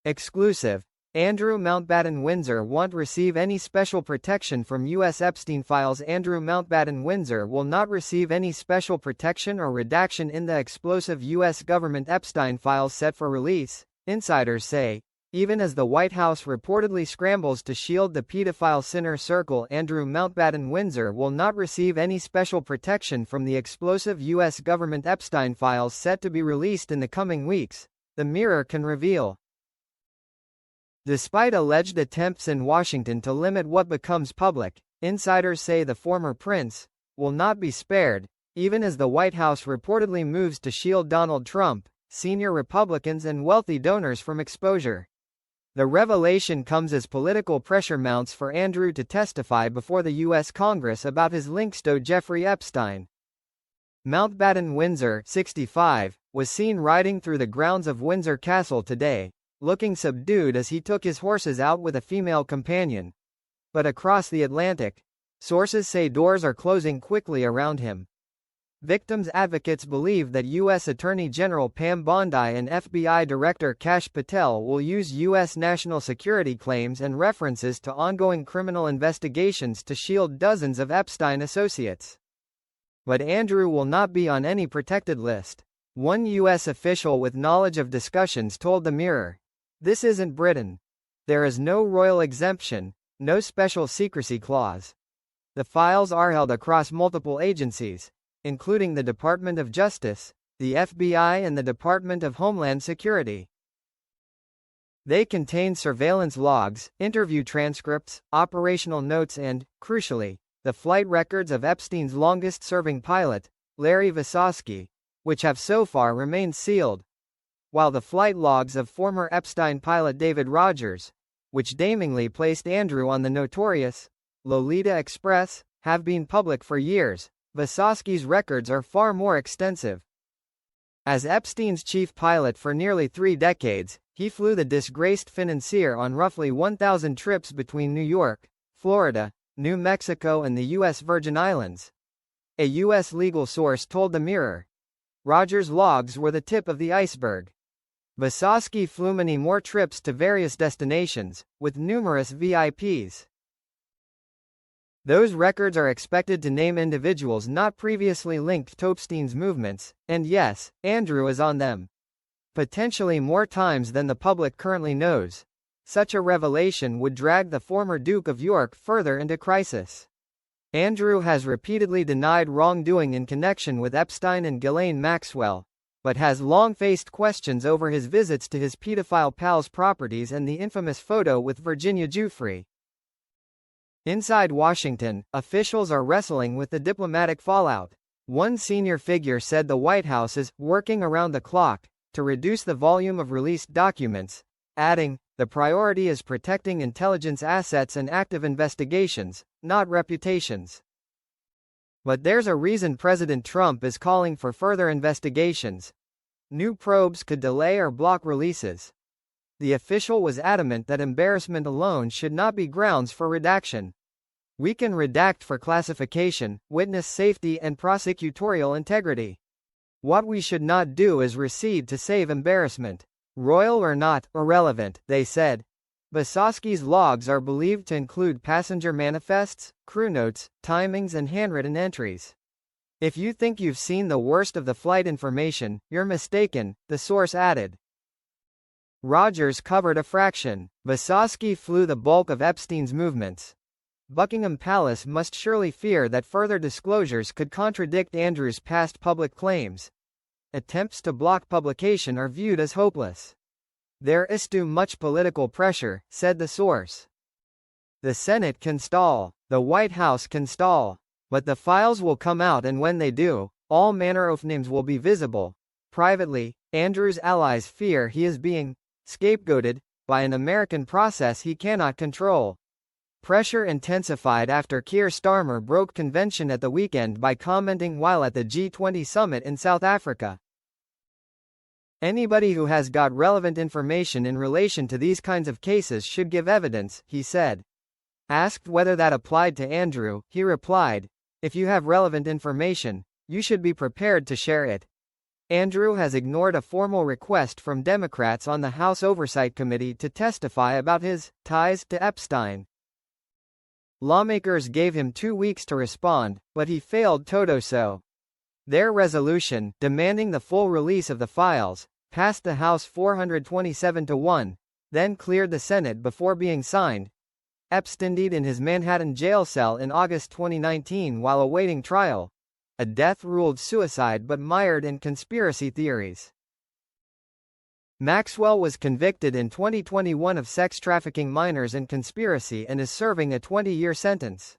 Exclusive. Andrew Mountbatten Windsor won't receive any special protection from US Epstein files. Andrew Mountbatten Windsor will not receive any special protection or redaction in the explosive US government Epstein files set for release, insiders say. Even as the White House reportedly scrambles to shield the pedophile inner circle, Andrew Mountbatten Windsor will not receive any special protection from the explosive US government Epstein files set to be released in the coming weeks, the Mirror can reveal. Despite alleged attempts in Washington to limit what becomes public, insiders say the former prince will not be spared, even as the White House reportedly moves to shield Donald Trump, senior Republicans and wealthy donors from exposure. The revelation comes as political pressure mounts for Andrew to testify before the U.S. Congress about his links to Jeffrey Epstein. Mountbatten Windsor, 65, was seen riding through the grounds of Windsor Castle today, looking subdued as he took his horses out with a female companion. But across the Atlantic, sources say doors are closing quickly around him. Victims' advocates believe that U.S. Attorney General Pam Bondi and FBI Director Kash Patel will use U.S. national security claims and references to ongoing criminal investigations to shield dozens of Epstein associates. But Andrew will not be on any protected list. One U.S. official with knowledge of discussions told the Mirror, "This isn't Britain. There is no royal exemption, no special secrecy clause. The files are held across multiple agencies, including the Department of Justice, the FBI and the Department of Homeland Security. They contain surveillance logs, interview transcripts, operational notes and, crucially, the flight records of Epstein's longest-serving pilot, Larry Vysotsky, which have so far remained sealed, while the flight logs of former Epstein pilot David Rogers, which damningly placed Andrew on the notorious Lolita Express, have been public for years. Vysotsky's records are far more extensive. As Epstein's chief pilot for nearly 3 decades, he flew the disgraced financier on roughly 1,000 trips between New York, Florida, New Mexico and the U.S. Virgin Islands. A U.S. legal source told the Mirror. Rogers' logs were the tip of the iceberg. Vysotsky flew many more trips to various destinations, with numerous VIPs. Those records are expected to name individuals not previously linked to Epstein's movements, and yes, Andrew is on them. Potentially more times than the public currently knows. Such a revelation would drag the former Duke of York further into crisis. Andrew has repeatedly denied wrongdoing in connection with Epstein and Ghislaine Maxwell, but has long faced questions over his visits to his pedophile pal's properties and the infamous photo with Virginia Giuffre. Inside Washington, officials are wrestling with the diplomatic fallout. One senior figure said the White House is working around the clock to reduce the volume of released documents, adding, "The priority is protecting intelligence assets and active investigations, not reputations." But there's a reason President Trump is calling for further investigations. New probes could delay or block releases. The official was adamant that embarrassment alone should not be grounds for redaction. "We can redact for classification, witness safety and prosecutorial integrity. What we should not do is recede to save embarrassment. Royal or not, irrelevant," they said. Vysotsky's logs are believed to include passenger manifests, crew notes, timings and handwritten entries. "If you think you've seen the worst of the flight information, you're mistaken," the source added. Rogers covered a fraction. Vysotsky flew the bulk of Epstein's movements. Buckingham Palace must surely fear that further disclosures could contradict Andrew's past public claims. Attempts to block publication are viewed as hopeless. "There is too much political pressure," said the source. "The Senate can stall, the White House can stall, but the files will come out, and when they do, all manner of names will be visible." Privately, Andrew's allies fear he is being scapegoated by an American process he cannot control. Pressure intensified after Keir Starmer broke convention at the weekend by commenting while at the G20 summit in South Africa. "Anybody who has got relevant information in relation to these kinds of cases should give evidence," he said. Asked whether that applied to Andrew, he replied, "If you have relevant information, you should be prepared to share it." Andrew has ignored a formal request from Democrats on the House Oversight Committee to testify about his ties to Epstein. Lawmakers gave him 2 weeks to respond, but he failed to do so. Their resolution, demanding the full release of the files, passed the House 427-1, then cleared the Senate before being signed. Epstein died in his Manhattan jail cell in August 2019 while awaiting trial. A death ruled suicide but mired in conspiracy theories. Maxwell was convicted in 2021 of sex trafficking minors and conspiracy and is serving a 20-year sentence.